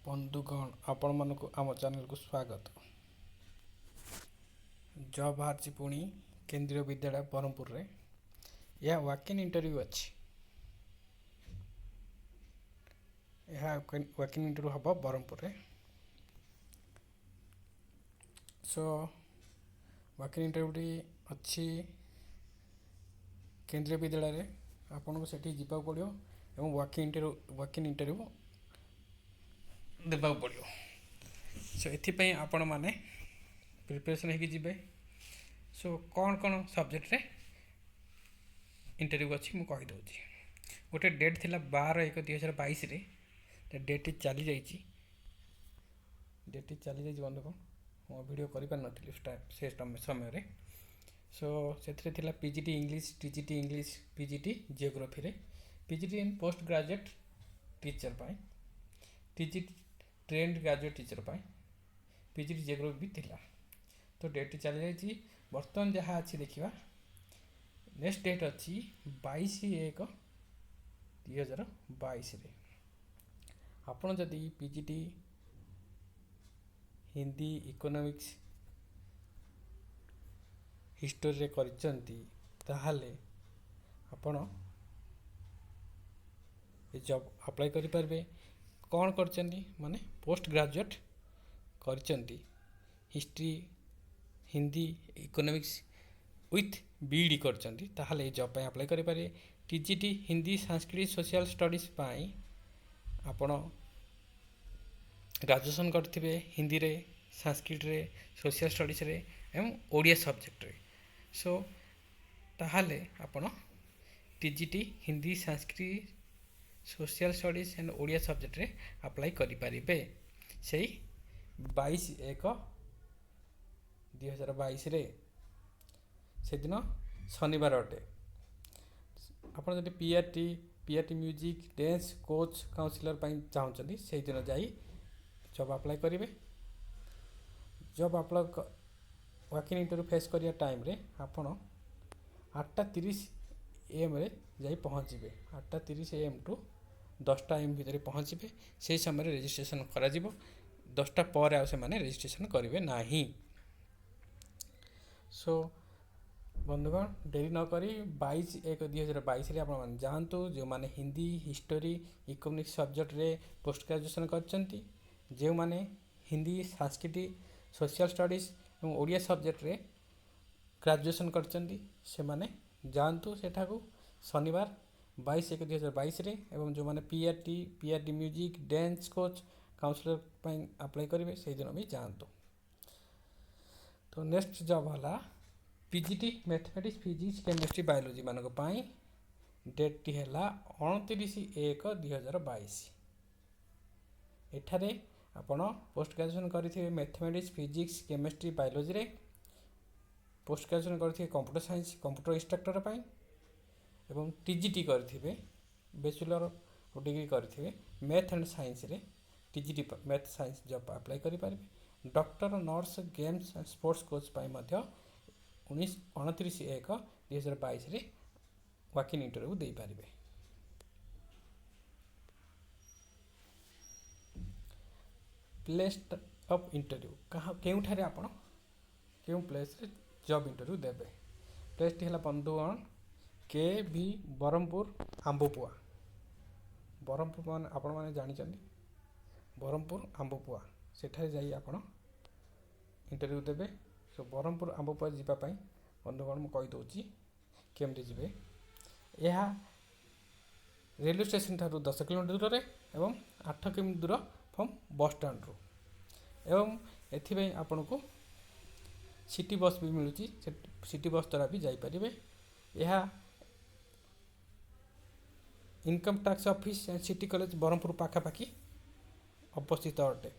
बंधुगण आपण मानक आम चैनल को स्वागत। जॉब बाहर पुणी केंद्रीय विद्यालय ब्रह्मपुर रे यह वॉक-इन इंटरव्यू अच्छी। यह वॉक-इन इंटरव्यू हम ब्रह्मपुर रे। सो वॉक-इन इंटरव्यू अच्छी केंद्रीय विद्यालय रे आपन को सेठी जीवा पड़ियो एवं वॉक-इन इंटरव्यू देबा पड़ियो। सो एथि आपण माने प्रिपरेशन है जिबे। सो कौन कौन सब्जेक्ट रे इंटरव्यू अच्छी मु कहि दउची। गोटे डेट थिला 12/1/2022 रे डेट चली जाइए। बंधु को मो वीडियो करि पार नथिली स्टार्ट से समय रे। सो सेथरे थिला PGT English, TGT English, PGT geography रे, पीजीटी इन पोस्ट ग्रेजुएट टीचर पाई, टीजीटी ट्रेंड ग्रेजुएट टीचर पाई, पीजीटी जियोग्राफी भी थिला। तो डेट चली जाइए। बर्तमान जहाँ अच्छी देखा नेक्स्ट डेट अच्छी 22/1/2022 रे। आपन जदि पीजीटी हिंदी, इकोनॉमिक्स, हिस्टोरी रे करचंती ताहाले आपण ए जॉब अप्लाई करि परबे। कौन करचंती माने पोस्ट ग्रेजुएट करचंती history, Hindi, economics with B करचंती ताहाले ए जॉब पे अप्लाई करि पारे। TGT Hindi, Sanskrit, social studies पाई आपण ग्रेजुएशन करथिबे हिंदी रे, संस्कृत रे, सोशल स्टडीज रे एवं ओडिया सब्जेक्ट रे। सो ताहाले आपण TGT Hindi, Sanskrit, social studies and Odia subject रे अप्लाई करि पारिबे। सेही 22/1/2022 रे से दिन शनिवार अटे। आपन जदि PRT music, dance coach, counsellor पाई चाहउछंती से दिन जाई जॉब अप्लाई करिवे। Job apply walk in interview face करिया टाइम रे आपण 8:30 AM रे जाई पहुँचबे। 8:30 AM टू 10टा AM भितर पहुँचबे। से समय रजिस्ट्रेशन करा जिवो। 10टा पर आ से माने रजिस्ट्रेशन करिवे नाही। सो बंधुगण डेरी न करी 22/1/2022 रे आपण जानतु जो माने हिंदी, हिस्टोरी, इकोनॉमिक्स सब्जेक्ट रे पोस्ट ग्रेजुएशन करचंती, जो माने हिंदी, संस्कृत, सोशल स्टडीज एवं ओडिया सब्जेक्ट रे ग्रेजुएशन करचंती से माने जानतु सेठा को शनिवार 22/1/2022 रे। एवं जो माने PRT music, dance coach, counsellor पाई अप्लाई करिवे से दिन भी जानतु। तो नेक्स्ट जॉब हला PGT mathematics, physics, chemistry, biology मानक पाई डेट टी हला 29/1/2022। एठारे आपण पोस्ट ग्रेजुएशन करथिबे मैथमेटिक्स, फिजिक्स, केमिस्ट्री, बायोलॉजी रे। पोस्ट ग्रेजुएशन करथिबे कंप्यूटर साइंस, कंप्यूटर इंस्ट्रक्टर पाई एवं टीजीटी करथिबे बैचलर डिग्री करथिबे मैथ एंड साइंस रे। TGT math science job apply करि पारिबे। Doctor, nurse, games and sports coach पाई मध्य 29/1/2022 रे वॉक-इन इंटरव्यू दे पारिबे। प्लेस ऑफ इंटरव्यू केउठारे आपण केउ प्लेस रे जॉब इंटरव्यू देबे। प्लेस टी हला बंधुगण के भी ब्रह्मपुर आंबुपुआ। ब्रह्मपुर मान आपण माने जानि चंदी ब्रह्मपुर आंबुपुआ सेठारे जाई आपण इंटरव्यू देबे। सो ब्रह्मपुर आंबुपुआ जीवा पाई बंधुगण मु कहि दउची केमरे जिबे। यह रेलवे स्टेशन थारु 10 किलोमीटर दूर रे एवं 8 किलोमीटर दूर फ्रॉम बस स्टैंड रो। एवं एथि आपण को सिटी बस भी मिलुची, सिटी बस द्वारा भी जाई परिबे। यह income tax office and city college Brahmapur पाखापाखि अवस्थित अटे।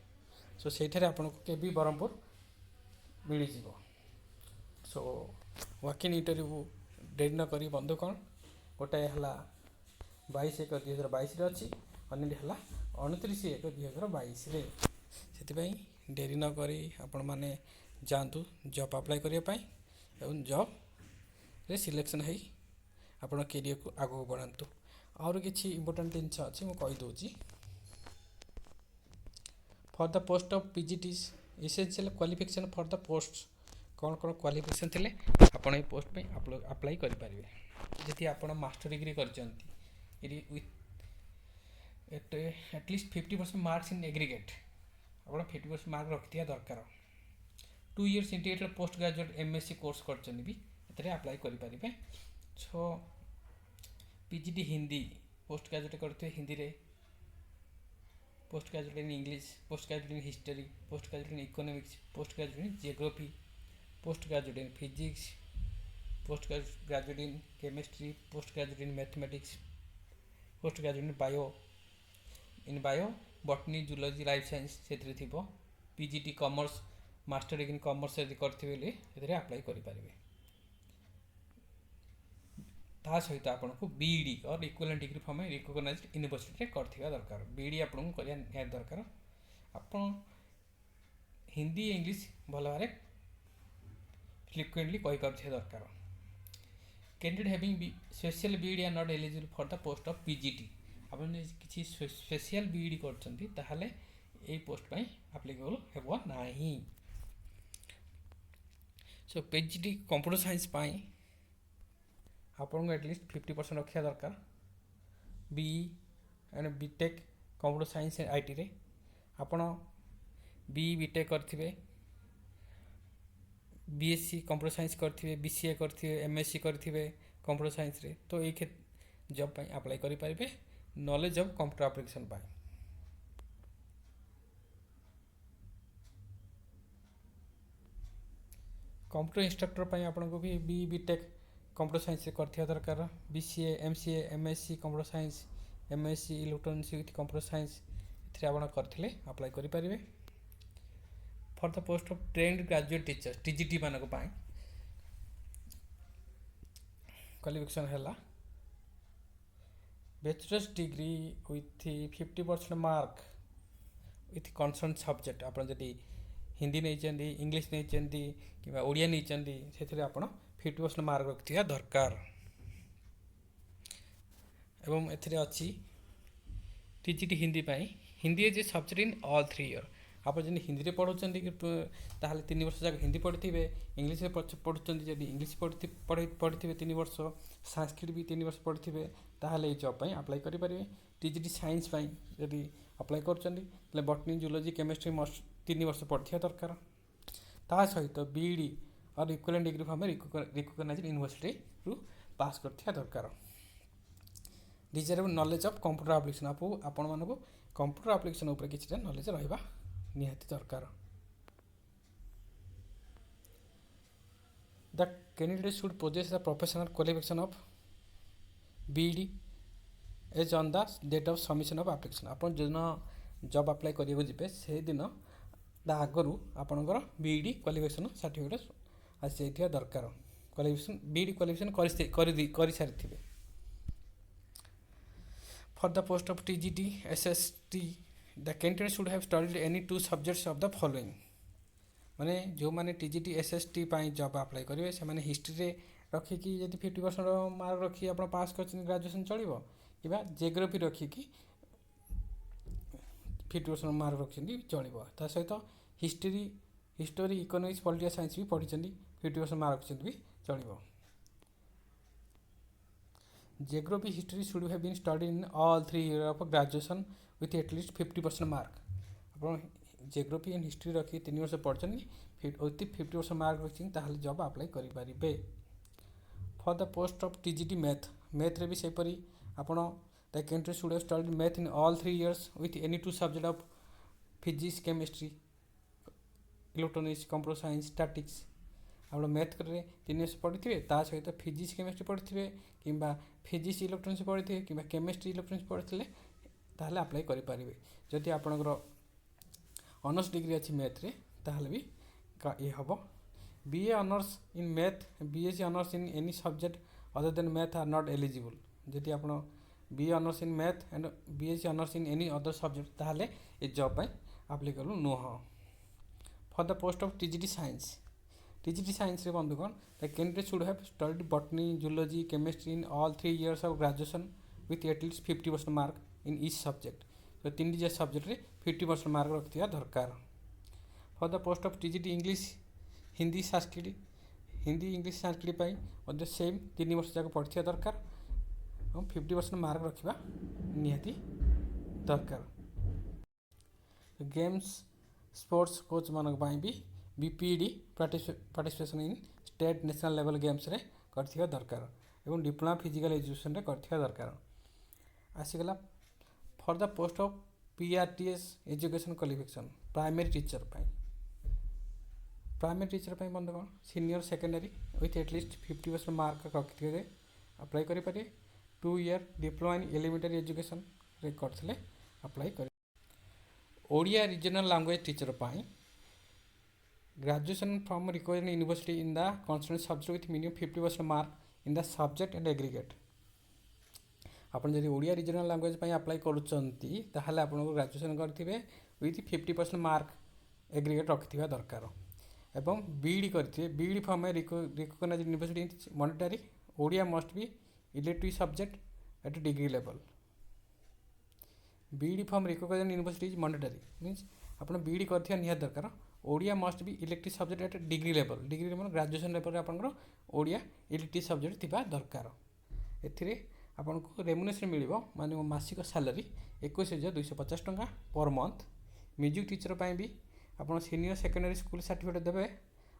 सो सेठारे आपण को के भी ब्रह्मपुर मिली जिवो। सो वॉक-इन इंटरव्यू डेरी न करी बंधुगण गोटे हला 22/1/2022 रे अछि, अन्य हला 29/1/2022 रे। सेति डेरी न करी आपण माने जानतु जॉब अप्लाई करिया पाई एवं जॉब रे सिलेक्शन है आपण कैरियर को आगो बढ़ातु। और किसी इंपोर्टेंट जिन अच्छी मुझे कहीदे for the post of PGT essential qualification for the post कौन कौन क्वालिफिकेशन थिले आपण ए पोस्ट पे अप्लाई करि पारिबे जति आपण मास्टर डिग्री करचंती इरी with at least 50% marks in aggregate आपण 50% मार्क रखतिया दरकार 2 years integrated post graduate MSc course करचंती भी एतरे अप्लाई करि पारिबे so PGT Hindi post graduate करते हिंदी रे post graduate in English post graduate in history post graduate in economics post graduate in geography post graduate in physics post graduate in chemistry post graduate in mathematics post graduate in bio botany zoology life science से थी PGT commerce master degree in commerce यदि करते एथे apply करें ता सहित आपन को बीईडी और equivalent degree from recognised university रे करथिबा दरकार बीईडी आपन को करिया निहार दरकार आपन हिंदी इंग्लिश भल भारे फ्लुएंटली कहि करथिबा दरकार candidate having special B Ed are not eligible for the post of PGT आपन किछि स्पेशल बीईडी करछंती ताहाले ए पोस्ट पई एप्लीकेबल हेबो नाही सो पीजीटी कंप्यूटर साइंस पई आपन को एटलीस्ट 50% रखा दरकार BE and BTech computer science and IT रे आपन बीई बीटेक करथिबे बीएससी कंप्यूटर साइंस करथिबे बीसीए करथिबे एमएससी करथिबे कंप्यूटर साइंस रे तो एक जॉब पई अप्लाई करि परिबे नॉलेज ऑफ कंप्यूटर एप्लीकेशन पई कंप्यूटर इंस्ट्रक्टर पई आपन को भी बीई बीटेक कंप्यूटर साइंस से करथिया दरकार BCA MCA MSc computer science MSc electronics with computer science एथरे आपण करथिले अप्लाई करि परिबे for the post of trained graduate teacher TGT मानको पाए क्वालिफिकेशन हैला bachelors degree with 50% mark with concern subject आपण जदी हिंदी नहीं चंदी इंग्लिश नहीं चंदी किबा ओडिया नहीं चंदी सेथरे आपण 50% मार्क रखा दरकार एवं एथरे अच्छी TGT Hindi pi Hindi is a subject in all 3 year आप जब हिंदी में पढ़ुंट ताहले 3 वर्ष जाक हिंदी पढ़ी इंग्लिश में पढ़ुंट जब इंग्लिश पढ़ी 3 वर्ष संस्कृत भी 3 वर्ष पढ़ी ताहले जॉब पाई अप्लाई करें टीजीटी साइंस पाई जब अप्लाई कर बॉटनी जूलॉजी केमिस्ट्री 3 वर्ष पढ़ा दरकार ता सहित बीईडी और equivalent degree from recognised university रु पास करथिया दरकार desirable knowledge of computer application आपण मानको कंप्यूटर एप्लीकेशन ऊपर किछटा नॉलेज रहबा निहाती दरकार the candidate should possess the professional qualification of B Ed as on the date of submission of application आपण जन जॉब अप्लाई करियो जिबे से दिन आगरू आपणकर बीईडी क्वालिफिकेशन सर्टिफिकेट आसी दरकार क्वालिफिकेशन बीईडी क्वालिफिकेशन कर सारी for the post of TGT SST the candidate should have studied any 2 subjects of the following माने जो माने टीजीटी एसएसटी पाई जॉब अप्लाई करेंगे से माने हिस्ट्री रे रखिकी यदि 50% मार्क रखी आप पास कर ग्रेजुएशन चलो कि जियोग्राफी रखिकी 50% मार्क रखी चलो ता सहित हिस्टोरी इकोनॉमिक्स पॉलिटिकल साइंस भी पढ़ी 50% मार्क रखी भी चलो geography history should have been studied in all 3 year of graduation with at least 50% mark आप जियोग्राफी एंड हिस्ट्री रखी 3 वर्ष पढ़ी विथ 50% मार्क रखी जॉब अप्लाई करें for the post of TGT math रे भी सेपरी आपण the candidate should have studied math in all 3 years with any 2 subject of physics chemistry electronics computer science statistics आप मैथ करें 3 वर्ष पढ़ी ता सहित फिजिक्स केमिस्ट्री पढ़ी कि फिजिक्स इलेक्ट्रॉनिक्स पढ़ी कि केमिस्ट्री इलेक्ट्रॉनिक्स पढ़ी ताहले अप्लाई करें जदि आपणकर ऑनर्स डिग्री अच्छी मैथ रे ताहले भी ये हम BA honours in math BSc honours in any subject other than math are not eligible जदि आप BA honours in math and BSc honours in any other subject ताहले ये जॉब पाई एप्लीकेबल नुह for the post of TGT science रे बंधुगण the candidate should have studied botany zoology chemistry in all 3 years of graduation with at least 50% mark in each subject तो 3टी subject रे 50% mark रखिथिबा दरकार। For the post of TGT English Hindi Sanskrit Hindi English Sanskrit pi Madhya same 3 वर्ष जाक पढ़िथिबा दरकार और 50% mark रखिबा निहाती दरकार। गेम्स स्पोर्ट्स कोच मानक पाई भी BPD participation in state national level games रे करथिबा दरकार एवं डिप्लोमा फिजिकल एजुकेशन रे करथिबा दरकार। आसीगला for the post of PRTs education qualification primary teacher पाई बंधुगण senior secondary with at least 50% mark रखिथिबे अप्लाई करि पारे। 2 year diploma in elementary education रे करथिले अप्लाई करि। ओडिया रीजनल लैंग्वेज टीचर पाई graduation from recognised university in the concern subject with minimum 50% mark in the subject and aggregate. आपन जदि Odia regional language पाई अप्लाई करूचंती ताहाले आपन ग्रेजुएशन करथिबे विथ 50% मार्क एग्रीगेट रखिथिबा दरकार एवं बीईडी करथिबे। बीईडी फॉर्म में recognised university mandatory Odia must be elective subject at degree level. B Ed from recognised university is mandatory means आपन बीईडी करथिबा निहा दरकार Odia must be elective subject at degree level graduation level आपन ओडिया इलेक्टिव सब्जेक्ट थिबा दरकार। एथिरे आपको रेमुनेशन मिलिबो माने मासिक सैलरी 21,250 टंका पर मंथ। म्यूजिक टीचर पाई भी आप सीनियर सेकेंडरी स्कूल सर्टिफिकेट देवे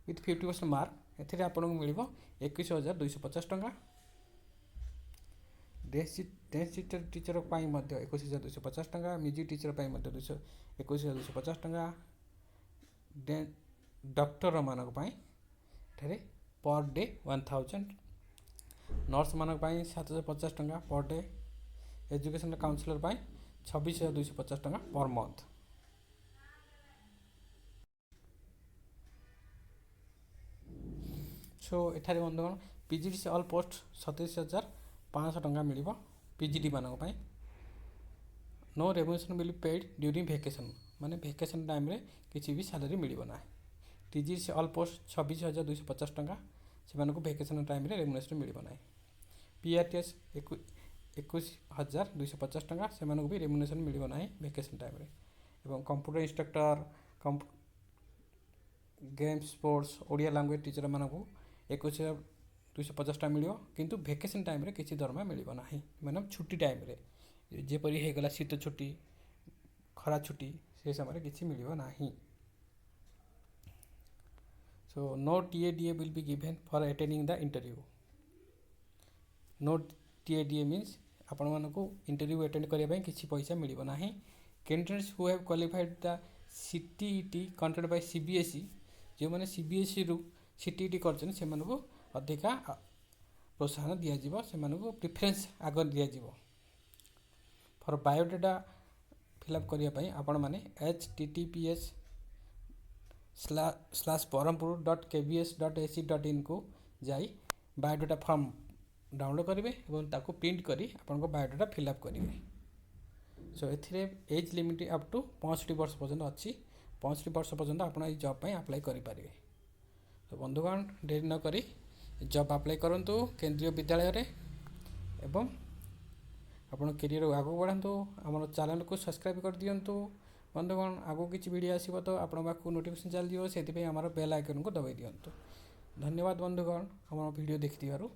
विथ 50% मार्क एथिरे आपको मिलिबो 21,250 टंका। डांस टीचर पाई मध्य 21,250 टंका। म्यूजिक टीचर पाई मध्य 21,250 टंका। डॉक्टर मानक पाई ठेरे पर डे 1000। नर्स मानक पाई 750 टंका पर डे। एजुकेशन काउंसलर पाई 26,250 टंका पर मंथ। सो एठारे बंधुगण पीजीडी से ऑल पोस्ट 27,500 टंका मिलिबो पीजीडी मानक पाई। No remuneration will paid during vacation माने वेकेशन टाइम रे किसी भी सैलरी मिलिबो ना। टीजीडी से ऑल पोस्ट 26,250 टंका से मानको वेकेशन टाइम रे रेमुनेशन मिलिबो ना। पीआरटीएस 21,250 टंका से मानको भी रेमुनेशन मिलिबो ना वेकेशन टाइम रे। एवं computer instructor games sports Odia language teacher मानक 21,250 टंका मिलिबो किंतु वेकेशन टाइम रे किसी दरमा मिलिबो ना माने छुट्टी टाइम रे जेपरि हे गला शीत छुट्टी खरा छुट्टी से समय किसी मिलिबो ना। So no TA DA will be given for attending the interview. No TA DA means आपण मानक इंटरव्यू अटेंड करने किसी पैसा मिलिबो ना। Candidates who have qualified the CTET conducted by CBSE जो मैंने सीबीएसई रु सीटीईटी करछन से मानक अधिका प्रोत्साहन दिया जिवो से मानक प्रिफरेंस आग दिया जिवो। फॉर बायोडाटा फिलअप करिया पई आपण माने https://berhampur.kbs.ac.in को जाई बायोडाटा फॉर्म डाउनलोड करेंगे और ताको प्रिंट करी आपन को बायोडाटा फिलअप करेंगे। सो एथिरे एज लिमिट अप टू 65 वर्ष पर्यंत अच्छी 65 वर्ष पर्यंत आप जॉब पे अप्लाई करेंगे। तो बंधुगण देरी न करी जॉब अप्लाई करंतु केंद्रीय विद्यालय रे एवं आपण करियर आगो बढ़ातु। आम चैनल को सब्सक्राइब कर दियंतु बंधुगण। आगो किसी वीडियो आसीबो तो आपण पाखु नोटिफिकेशन चल दियो सेति पे हमर बेल आइकन को दबाई दियंतु। धन्यवाद बंधुगण हमर वीडियो देखि दियारु।